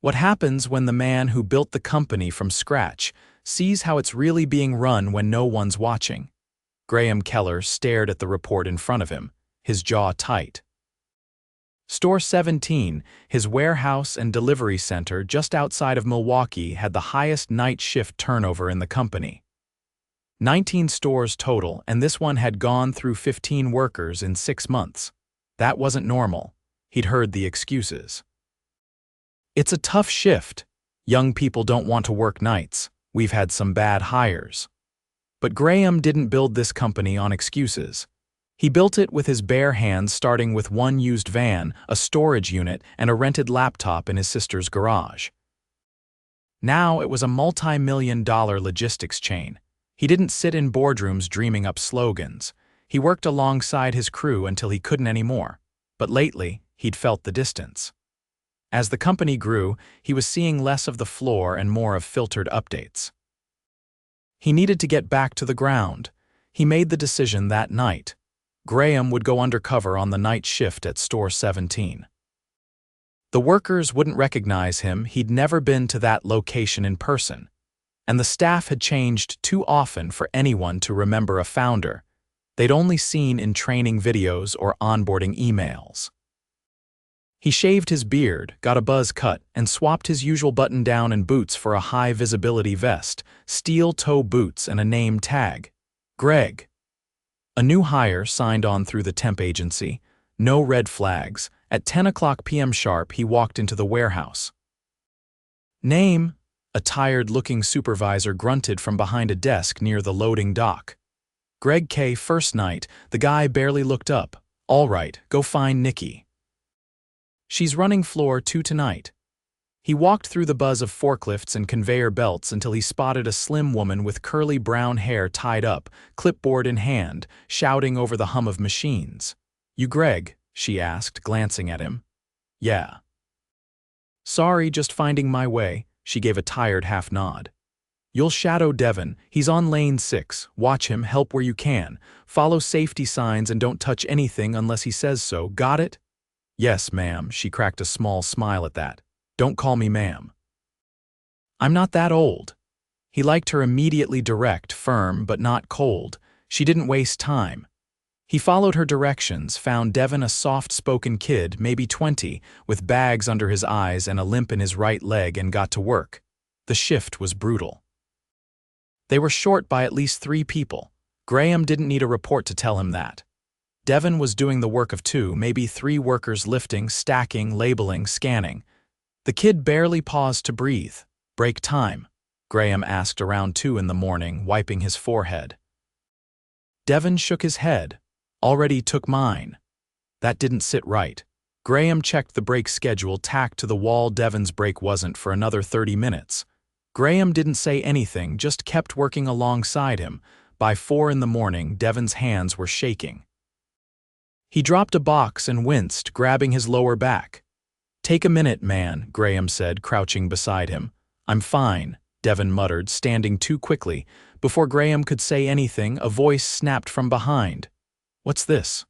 What happens when the man who built the company from scratch sees how it's really being run when no one's watching? Graham Keller stared at the report in front of him, his jaw tight. Store 17, his warehouse and delivery center just outside of Milwaukee, had the highest night shift turnover in the company. 19 stores total, and this one had gone through 15 workers in 6 months. That wasn't normal. He'd heard the excuses. It's a tough shift. Young people don't want to work nights. We've had some bad hires. But Graham didn't build this company on excuses. He built it with his bare hands, starting with one used van, a storage unit, and a rented laptop in his sister's garage. Now it was a multi-million-dollar logistics chain. He didn't sit in boardrooms dreaming up slogans. He worked alongside his crew until he couldn't anymore. But lately, he'd felt the distance. As the company grew, he was seeing less of the floor and more of filtered updates. He needed to get back to the ground. He made the decision that night. Graham would go undercover on the night shift at Store 17. The workers wouldn't recognize him. He'd never been to that location in person. And the staff had changed too often for anyone to remember a founder. They'd only seen in training videos or onboarding emails. He shaved his beard, got a buzz cut, and swapped his usual button-down and boots for a high-visibility vest, steel-toe boots, and a name tag. Greg. A new hire signed on through the temp agency. No red flags. At 10 p.m. sharp, he walked into the warehouse. Name? A tired-looking supervisor grunted from behind a desk near the loading dock. Greg K. First night, the guy barely looked up. All right, go find Nikki. She's running floor 2 tonight. He walked through the buzz of forklifts and conveyor belts until he spotted a slim woman with curly brown hair tied up, clipboard in hand, shouting over the hum of machines. You Greg? She asked, glancing at him. Yeah. Sorry, just finding my way. She gave a tired half nod. You'll shadow Devin. He's on lane 6. Watch him, help where you can. Follow safety signs and don't touch anything unless he says so. Got it? Yes, ma'am. She cracked a small smile at that. Don't call me ma'am. I'm not that old. He liked her immediately direct, firm, but not cold. She didn't waste time. He followed her directions, found Devin a soft-spoken kid, maybe 20, with bags under his eyes and a limp in his right leg, and got to work. The shift was brutal. They were short by at least 3 people. Graham didn't need a report to tell him that. Devin was doing the work of 2, maybe 3 workers, lifting, stacking, labeling, scanning. The kid barely paused to breathe. Break time? Graham asked around 2 in the morning, wiping his forehead. Devin shook his head. Already took mine. That didn't sit right. Graham checked the break schedule tacked to the wall. Devin's break wasn't for another 30 minutes. Graham didn't say anything, just kept working alongside him. By 4 in the morning, Devin's hands were shaking. He dropped a box and winced, grabbing his lower back. Take a minute, man, Graham said, crouching beside him. I'm fine, Devin muttered, standing too quickly. Before Graham could say anything, a voice snapped from behind. What's this?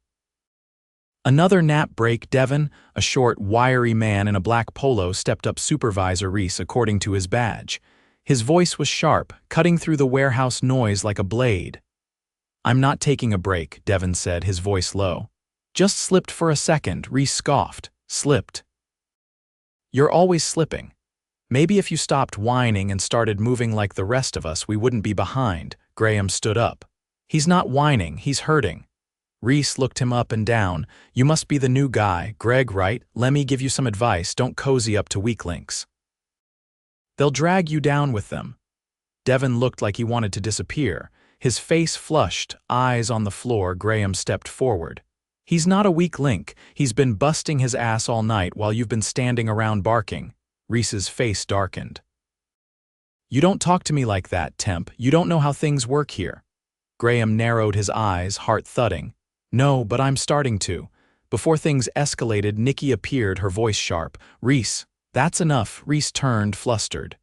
Another nap break, Devin. A short, wiry man in a black polo stepped up. Supervisor Reese, according to his badge. His voice was sharp, cutting through the warehouse noise like a blade. I'm not taking a break, Devin said, his voice low. Just slipped for a second, Reese scoffed. Slipped? You're always slipping. Maybe if you stopped whining and started moving like the rest of us, we wouldn't be behind. Graham stood up. He's not whining, he's hurting. Reese looked him up and down. You must be the new guy, Greg, right? Let me give you some advice. Don't cozy up to weak links. They'll drag you down with them. Devin looked like he wanted to disappear. His face flushed, eyes on the floor. Graham stepped forward. He's not a weak link. He's been busting his ass all night while you've been standing around barking. Reese's face darkened. You don't talk to me like that, temp. You don't know how things work here. Graham narrowed his eyes, heart thudding. No, but I'm starting to. Before things escalated, Nikki appeared, her voice sharp. Reese, that's enough. Reese turned, flustered.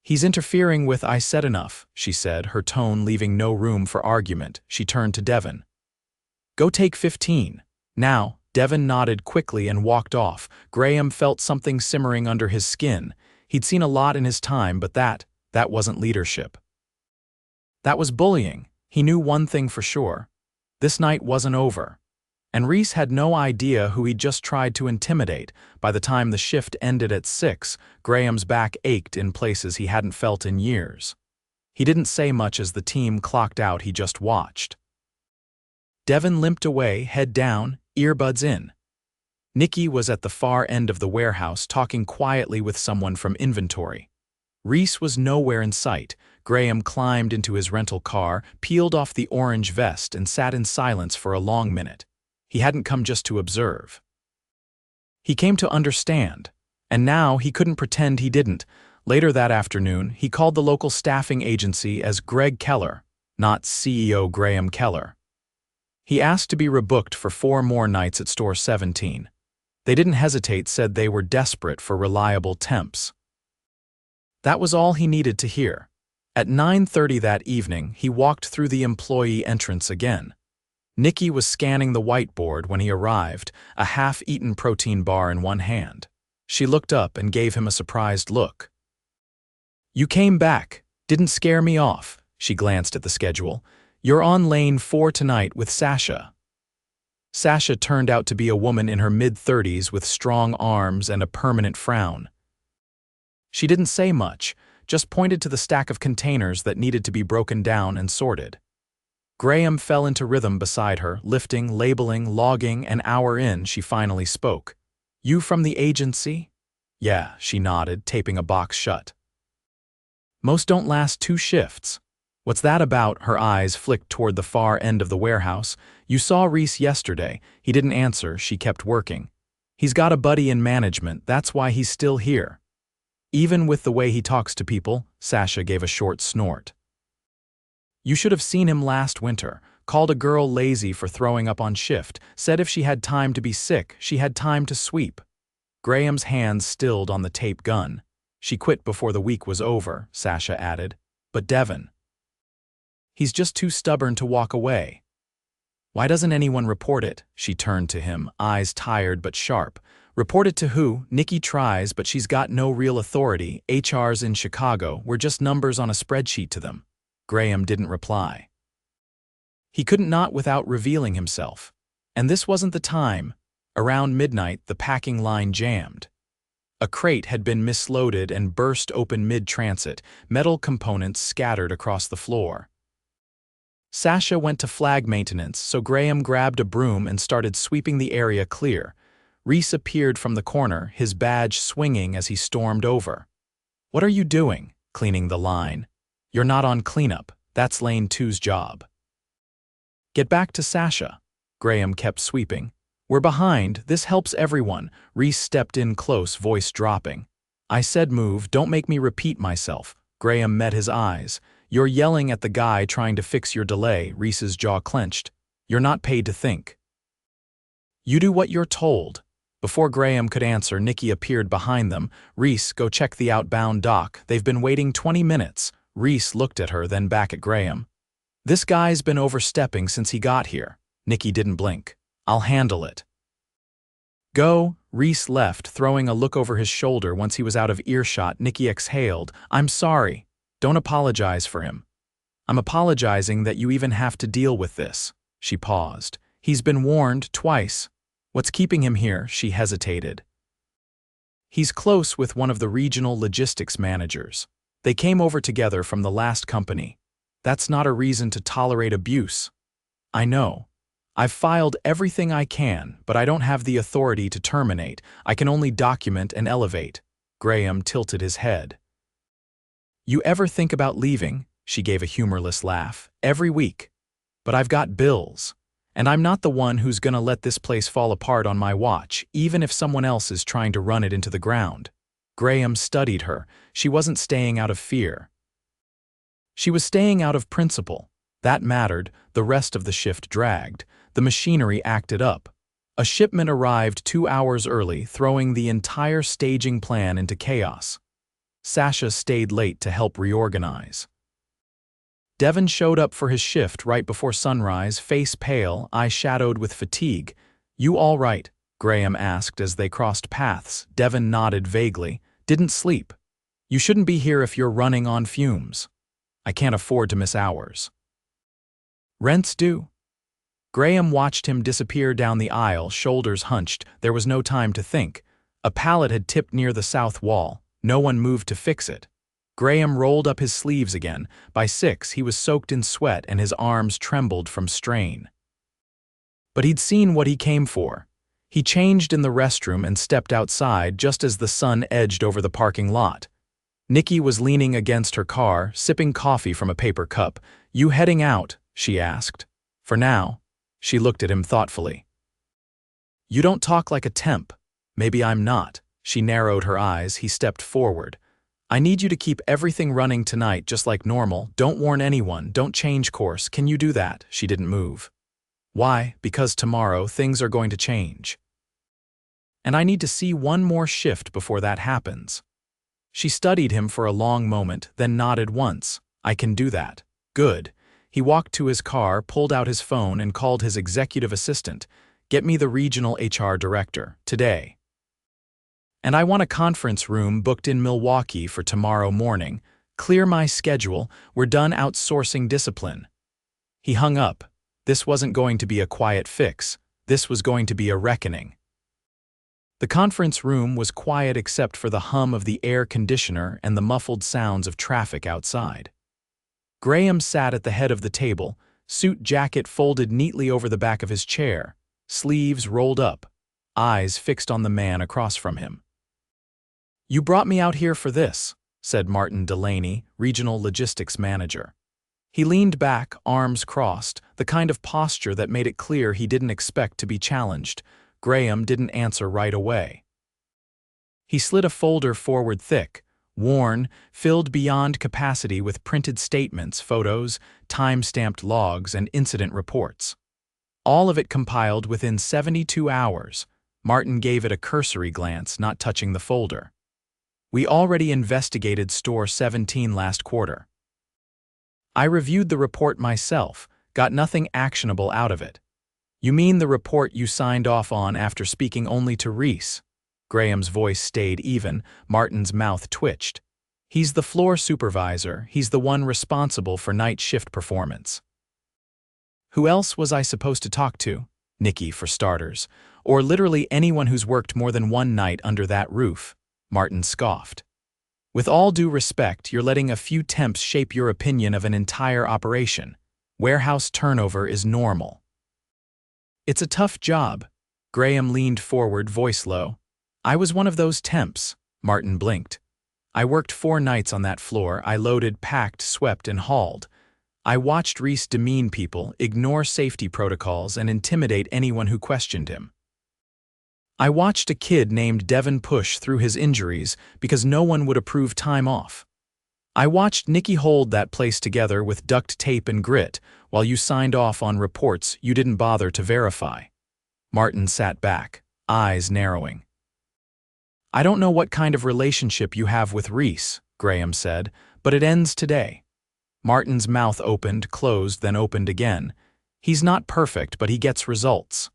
He's interfering with I said enough, she said, her tone leaving no room for argument. She turned to Devin. Go take 15. Now, Devon nodded quickly and walked off. Graham felt something simmering under his skin. He'd seen a lot in his time, but that wasn't leadership. That was bullying. He knew one thing for sure. This night wasn't over. And Reese had no idea who he'd just tried to intimidate. By the time the shift ended at 6, Graham's back ached in places he hadn't felt in years. He didn't say much as the team clocked out. He just watched. Devon limped away, head down, earbuds in. Nikki was at the far end of the warehouse talking quietly with someone from inventory. Reese was nowhere in sight. Graham climbed into his rental car, peeled off the orange vest, and sat in silence for a long minute. He hadn't come just to observe. He came to understand, and now he couldn't pretend he didn't. Later that afternoon, he called the local staffing agency as Greg Keller, not CEO Graham Keller. He asked to be rebooked for 4 more nights at store 17. They didn't hesitate, said they were desperate for reliable temps. That was all he needed to hear. At 9:30 that evening, he walked through the employee entrance again. Nikki was scanning the whiteboard when he arrived, a half-eaten protein bar in one hand. She looked up and gave him a surprised look. "You came back. Didn't scare me off." She glanced at the schedule. "You're on lane 4 tonight with Sasha." Sasha turned out to be a woman in her mid-30s with strong arms and a permanent frown. She didn't say much, just pointed to the stack of containers that needed to be broken down and sorted. Graham fell into rhythm beside her, lifting, labeling, logging. An hour in, she finally spoke. "You from the agency?" "Yeah," she nodded, taping a box shut. "Most don't last 2 shifts. What's that about?" Her eyes flicked toward the far end of the warehouse. "You saw Reese yesterday." He didn't answer. She kept working. "He's got a buddy in management. That's why he's still here." "Even with the way he talks to people?" Sasha gave a short snort. "You should have seen him last winter. Called a girl lazy for throwing up on shift. Said if she had time to be sick, she had time to sweep." Graham's hands stilled on the tape gun. "She quit before the week was over," Sasha added. "But Devon, he's just too stubborn to walk away." "Why doesn't anyone report it?" She turned to him, eyes tired but sharp. "Report it to who? Nikki tries, but she's got no real authority. HR's in Chicago. We're just numbers on a spreadsheet to them." Graham didn't reply. He couldn't not without revealing himself. And this wasn't the time. Around midnight, the packing line jammed. A crate had been misloaded and burst open mid-transit, metal components scattered across the floor. Sasha went to flag maintenance, so Graham grabbed a broom and started sweeping the area clear. Reese appeared from the corner, his badge swinging as he stormed over. "What are you doing?" "Cleaning the line." "You're not on cleanup. That's lane 2's job." "Get back to Sasha." Graham kept sweeping. "We're behind. This helps everyone." Reese stepped in close, voice dropping. "I said move, don't make me repeat myself." Graham met his eyes. "You're yelling at the guy trying to fix your delay." Reese's jaw clenched. "You're not paid to think. You do what you're told." Before Graham could answer, Nikki appeared behind them. "Reese, go check the outbound dock. They've been waiting 20 minutes. Reese looked at her, then back at Graham. "This guy's been overstepping since he got here." Nikki didn't blink. "I'll handle it." "Go." Reese left, throwing a look over his shoulder. Once he was out of earshot, Nikki exhaled. "I'm sorry. Don't apologize for him." "I'm apologizing that you even have to deal with this." She paused. "He's been warned twice." "What's keeping him here?" She hesitated. "He's close with one of the regional logistics managers. They came over together from the last company. That's not a reason to tolerate abuse." "I know. I've filed everything I can, but I don't have the authority to terminate. I can only document and elevate." Graham tilted his head. "You ever think about leaving?" She gave a humorless laugh. "Every week. But I've got bills. And I'm not the one who's gonna let this place fall apart on my watch, even if someone else is trying to run it into the ground." Graham studied her. She wasn't staying out of fear. She was staying out of principle. That mattered. The rest of the shift dragged. The machinery acted up. A shipment arrived 2 hours early, throwing the entire staging plan into chaos. Sasha stayed late to help reorganize. Devon showed up for his shift right before sunrise, face pale, eye shadowed with fatigue. "You all right?" Graham asked as they crossed paths. Devon nodded vaguely. "Didn't sleep. You shouldn't be here if you're running on fumes. I can't afford to miss hours." "Rent's due." Graham watched him disappear down the aisle, shoulders hunched. There was no time to think. A pallet had tipped near the south wall. No one moved to fix it. Graham rolled up his sleeves again. By 6, he was soaked in sweat and his arms trembled from strain. But he'd seen what he came for. He changed in the restroom and stepped outside just as the sun edged over the parking lot. Nikki was leaning against her car, sipping coffee from a paper cup. "You heading out?" she asked. "For now." She looked at him thoughtfully. "You don't talk like a temp." "Maybe I'm not." She narrowed her eyes. He stepped forward. "I need you to keep everything running tonight just like normal. Don't warn anyone. Don't change course. Can you do that?" She didn't move. "Why?" "Because tomorrow things are going to change. And I need to see one more shift before that happens." She studied him for a long moment, then nodded once. "I can do that." "Good." He walked to his car, pulled out his phone, and called his executive assistant. "Get me the regional HR director, today. And I want a conference room booked in Milwaukee for tomorrow morning. Clear my schedule. We're done outsourcing discipline." He hung up. This wasn't going to be a quiet fix. This was going to be a reckoning. The conference room was quiet except for the hum of the air conditioner and the muffled sounds of traffic outside. Graham sat at the head of the table, suit jacket folded neatly over the back of his chair, sleeves rolled up, eyes fixed on the man across from him. "You brought me out here for this," said Martin Delaney, regional logistics manager. He leaned back, arms crossed, the kind of posture that made it clear he didn't expect to be challenged. Graham didn't answer right away. He slid a folder forward thick, worn, filled beyond capacity with printed statements, photos, time-stamped logs, and incident reports. All of it compiled within 72 hours. Martin gave it a cursory glance, not touching the folder. "We already investigated Store 17 last quarter. I reviewed the report myself, got nothing actionable out of it." "You mean the report you signed off on after speaking only to Reese?" Graham's voice stayed even. Martin's mouth twitched. "He's the floor supervisor. He's the one responsible for night shift performance." "Who else was I supposed to talk to?" "Nikki, for starters. Or literally anyone who's worked more than one night under that roof." Martin scoffed. "With all due respect, you're letting a few temps shape your opinion of an entire operation. Warehouse turnover is normal." "It's a tough job." Graham leaned forward, voice low. "I was one of those temps." Martin blinked. "I worked 4 nights on that floor. I loaded, packed, swept, and hauled. I watched Reese demean people, ignore safety protocols, and intimidate anyone who questioned him. I watched a kid named Devon push through his injuries because no one would approve time off. I watched Nikki hold that place together with duct tape and grit while you signed off on reports you didn't bother to verify." Martin sat back, eyes narrowing. "I don't know what kind of relationship you have with Reese," Graham said, "but it ends today." Martin's mouth opened, closed, then opened again. "He's not perfect, but he gets results.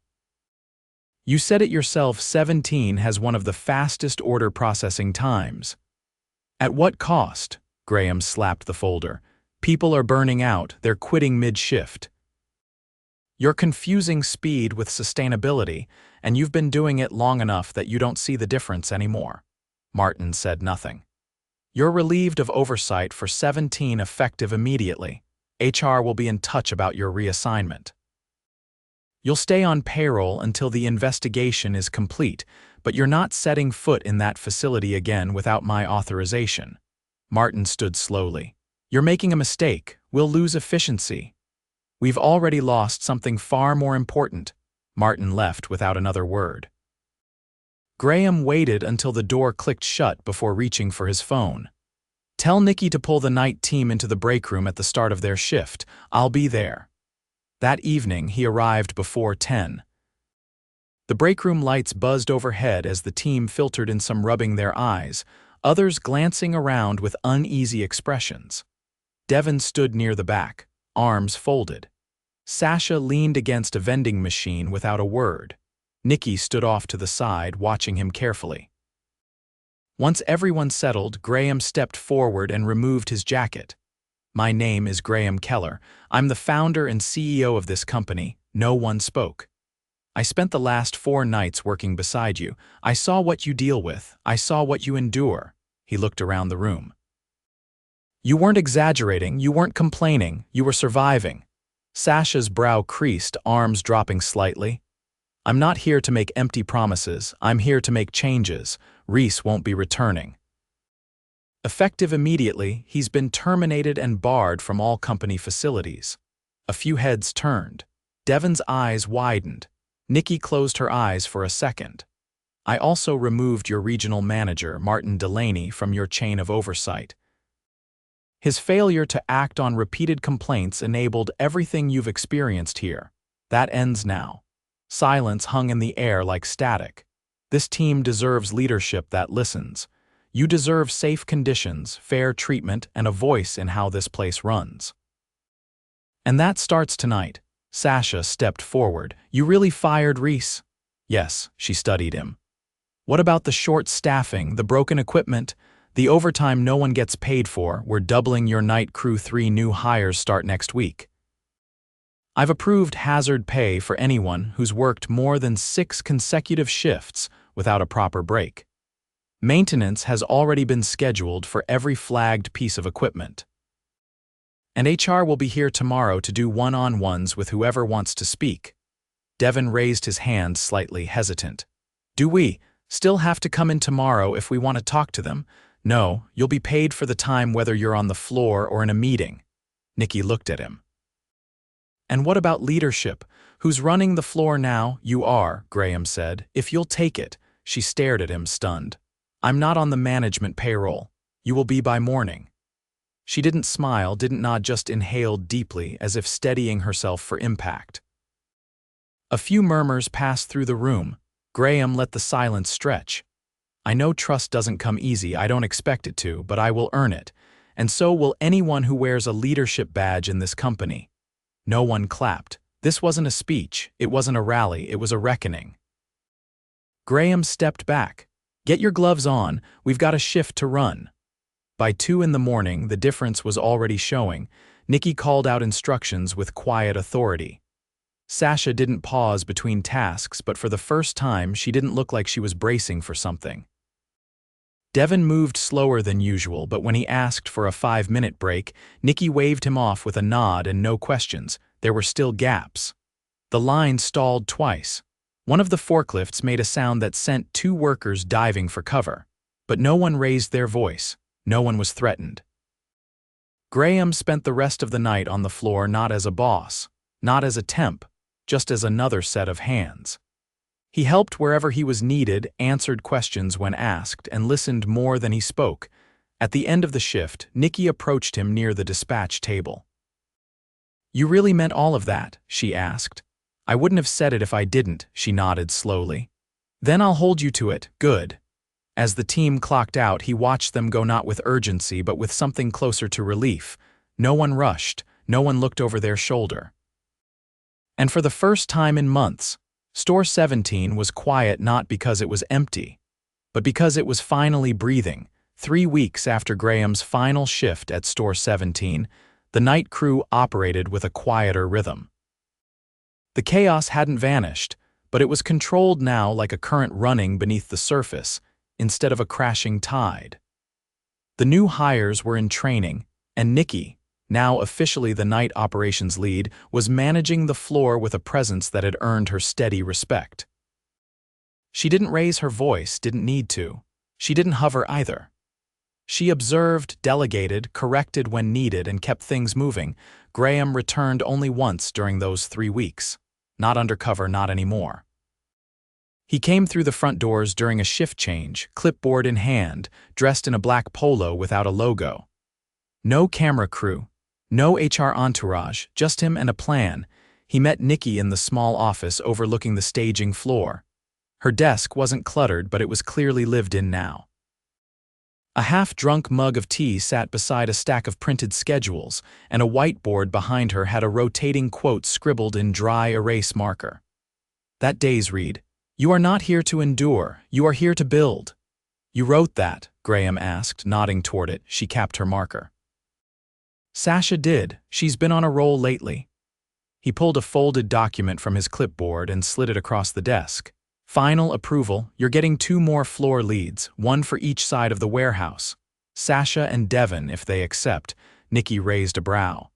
You said it yourself, 17 has one of the fastest order processing times." "At what cost?" Graham slapped the folder. "People are burning out, they're quitting mid-shift. You're confusing speed with sustainability, and you've been doing it long enough that you don't see the difference anymore." Martin said nothing. "You're relieved of oversight for 17 effective immediately. HR will be in touch about your reassignment. You'll stay on payroll until the investigation is complete, but you're not setting foot in that facility again without my authorization." Martin stood slowly. "You're making a mistake. We'll lose efficiency. We've already lost something far more important." Martin left without another word. Graham waited until the door clicked shut before reaching for his phone. "Tell Nikki to pull the night team into the break room at the start of their shift. I'll be there." That evening, he arrived before 10. The break room lights buzzed overhead as the team filtered in, some rubbing their eyes, others glancing around with uneasy expressions. Devon stood near the back, arms folded. Sasha leaned against a vending machine without a word. Nikki stood off to the side, watching him carefully. Once everyone settled, Graham stepped forward and removed his jacket. "My name is Graham Keller. I'm the founder and CEO of this company." No one spoke. "I spent the last 4 nights working beside you. I saw what you deal with. I saw what you endure." He looked around the room. "You weren't exaggerating, you weren't complaining, you were surviving." Sasha's brow creased, arms dropping slightly. "I'm not here to make empty promises, I'm here to make changes. Reese won't be returning." Effective immediately, he's been terminated and barred from all company facilities. A few heads turned. Devon's eyes widened. Nikki closed her eyes for a second. "I also removed your regional manager, Martin Delaney, from your chain of oversight. His failure to act on repeated complaints enabled everything you've experienced here. That ends now." Silence hung in the air like static. "This team deserves leadership that listens. You deserve safe conditions, fair treatment, and a voice in how this place runs. And that starts tonight." Sasha stepped forward. "You really fired Reese?" "Yes," she studied him. "What about the short staffing, the broken equipment, the overtime no one gets paid for? We're doubling your night crew. 3 new hires start next week. I've approved hazard pay for anyone who's worked more than 6 consecutive shifts without a proper break. Maintenance has already been scheduled for every flagged piece of equipment. And HR will be here tomorrow to do one-on-ones with whoever wants to speak." Devon raised his hand, slightly hesitant. "Do we still have to come in tomorrow if we want to talk to them?" "No, you'll be paid for the time whether you're on the floor or in a meeting." Nikki looked at him. "And what about leadership? Who's running the floor now?" "You are," Graham said. "If you'll take it." She stared at him, stunned. "I'm not on the management payroll. You will be by morning." She didn't smile, didn't nod, just inhaled deeply, as if steadying herself for impact. A few murmurs passed through the room. Graham let the silence stretch. "I know trust doesn't come easy, I don't expect it to, but I will earn it. And so will anyone who wears a leadership badge in this company." No one clapped. This wasn't a speech, it wasn't a rally, it was a reckoning. Graham stepped back. "Get your gloves on, we've got a shift to run." By 2 in the morning, the difference was already showing. Nikki called out instructions with quiet authority. Sasha didn't pause between tasks, but for the first time, she didn't look like she was bracing for something. Devon moved slower than usual, but when he asked for a 5-minute break, Nikki waved him off with a nod and no questions. There were still gaps. The line stalled twice. One of the forklifts made a sound that sent 2 workers diving for cover. But no one raised their voice. No one was threatened. Graham spent the rest of the night on the floor, not as a boss, not as a temp, just as another set of hands. He helped wherever he was needed, answered questions when asked, and listened more than he spoke. At the end of the shift, Nikki approached him near the dispatch table. "You really meant all of that?" she asked. "I wouldn't have said it if I didn't," she nodded slowly. "Then I'll hold you to it. Good." As the team clocked out, he watched them go, not with urgency, but with something closer to relief. No one rushed, no one looked over their shoulder. And for the first time in months, Store 17 was quiet, not because it was empty, but because it was finally breathing. 3 weeks after Graham's final shift at Store 17, the night crew operated with a quieter rhythm. The chaos hadn't vanished, but it was controlled now, like a current running beneath the surface, instead of a crashing tide. The new hires were in training, and Nikki, now officially the night operations lead, was managing the floor with a presence that had earned her steady respect. She didn't raise her voice, didn't need to. She didn't hover either. She observed, delegated, corrected when needed, and kept things moving. Graham returned only once during those 3 weeks. Not undercover, not anymore. He came through the front doors during a shift change, clipboard in hand, dressed in a black polo without a logo. No camera crew, no HR entourage, just him and a plan. He met Nikki in the small office overlooking the staging floor. Her desk wasn't cluttered, but it was clearly lived in now. A half-drunk mug of tea sat beside a stack of printed schedules, and a whiteboard behind her had a rotating quote scribbled in dry erase marker. That day's read: You are not here to endure, you are here to build. You wrote that, Graham asked, nodding toward it. She capped her marker. Sasha did. She's been on a roll lately. He pulled a folded document from his clipboard and slid it across the desk. Final approval, you're getting 2 more floor leads, 1 for each side of the warehouse. Sasha and Devon, if they accept. Nikki raised a brow.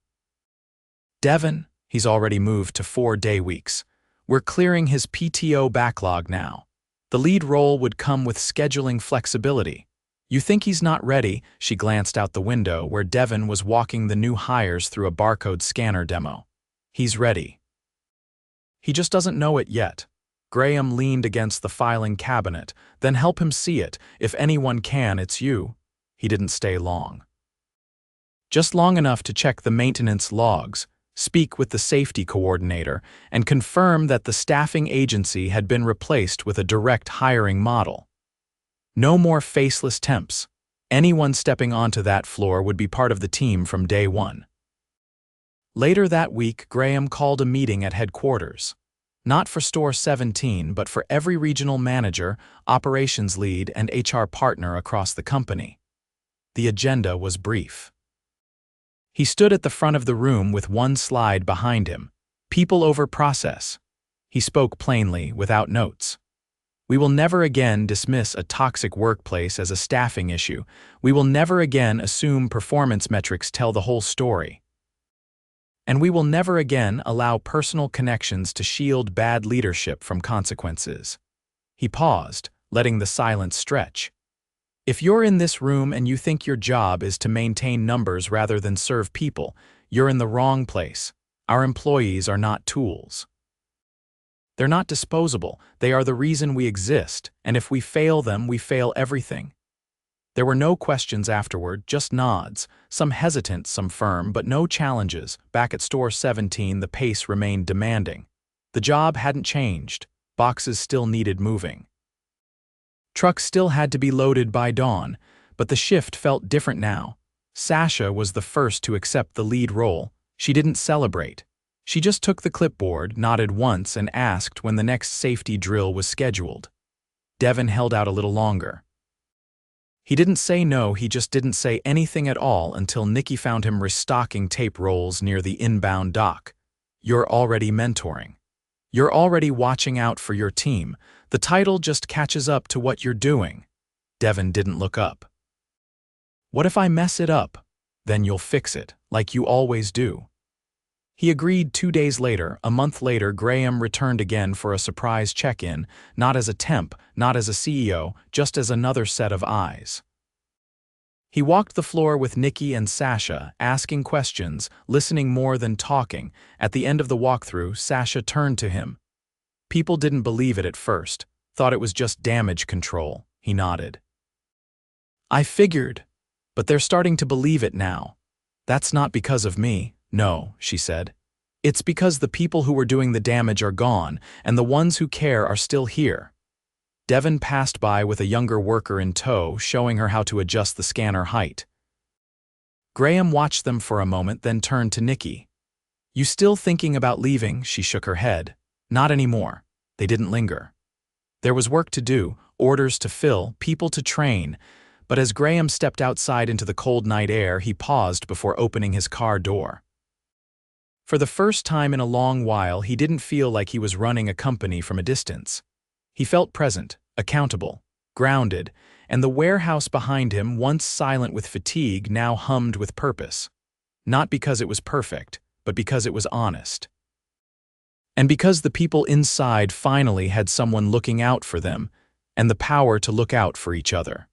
Devon? He's already moved to 4-day weeks. We're clearing his PTO backlog now. The lead role would come with scheduling flexibility. You think he's not ready? She glanced out the window where Devon was walking the new hires through a barcode scanner demo. He's ready. He just doesn't know it yet. Graham leaned against the filing cabinet. Then help him see it. If anyone can, it's you. He didn't stay long. Just long enough to check the maintenance logs, speak with the safety coordinator, and confirm that the staffing agency had been replaced with a direct hiring model. No more faceless temps. Anyone stepping onto that floor would be part of the team from day 1. Later that week, Graham called a meeting at headquarters. Not for Store 17, but for every regional manager, operations lead, and HR partner across the company. The agenda was brief. He stood at the front of the room with 1 slide behind him. People over process. He spoke plainly, without notes. We will never again dismiss a toxic workplace as a staffing issue. We will never again assume performance metrics tell the whole story. And we will never again allow personal connections to shield bad leadership from consequences. He paused, letting the silence stretch. If you're in this room and you think your job is to maintain numbers rather than serve people, you're in the wrong place. Our employees are not tools. They're not disposable. They are the reason we exist, and if we fail them, we fail everything. There were no questions afterward, just nods, some hesitant, some firm, but no challenges. Back at Store 17, the pace remained demanding. The job hadn't changed. Boxes still needed moving. Trucks still had to be loaded by dawn, but the shift felt different now. Sasha was the first to accept the lead role. She didn't celebrate. She just took the clipboard, nodded once, and asked when the next safety drill was scheduled. Devon held out a little longer. He didn't say no, he just didn't say anything at all until Nikki found him restocking tape rolls near the inbound dock. You're already mentoring. You're already watching out for your team. The title just catches up to what you're doing. Devon didn't look up. What if I mess it up? Then you'll fix it, like you always do. He agreed 2 days later. A month later, Graham returned again for a surprise check-in, not as a temp, not as a CEO, just as another set of eyes. He walked the floor with Nikki and Sasha, asking questions, listening more than talking. At the end of the walkthrough, Sasha turned to him. People didn't believe it at first, thought it was just damage control. He nodded. I figured, but they're starting to believe it now. That's not because of me. No, she said. It's because the people who were doing the damage are gone, and the ones who care are still here. Devon passed by with a younger worker in tow, showing her how to adjust the scanner height. Graham watched them for a moment, then turned to Nikki. You still thinking about leaving? She shook her head. Not anymore. They didn't linger. There was work to do, orders to fill, people to train, but as Graham stepped outside into the cold night air, he paused before opening his car door. For the first time in a long while, he didn't feel like he was running a company from a distance. He felt present, accountable, grounded, and the warehouse behind him, once silent with fatigue, now hummed with purpose. Not because it was perfect, but because it was honest. And because the people inside finally had someone looking out for them, and the power to look out for each other.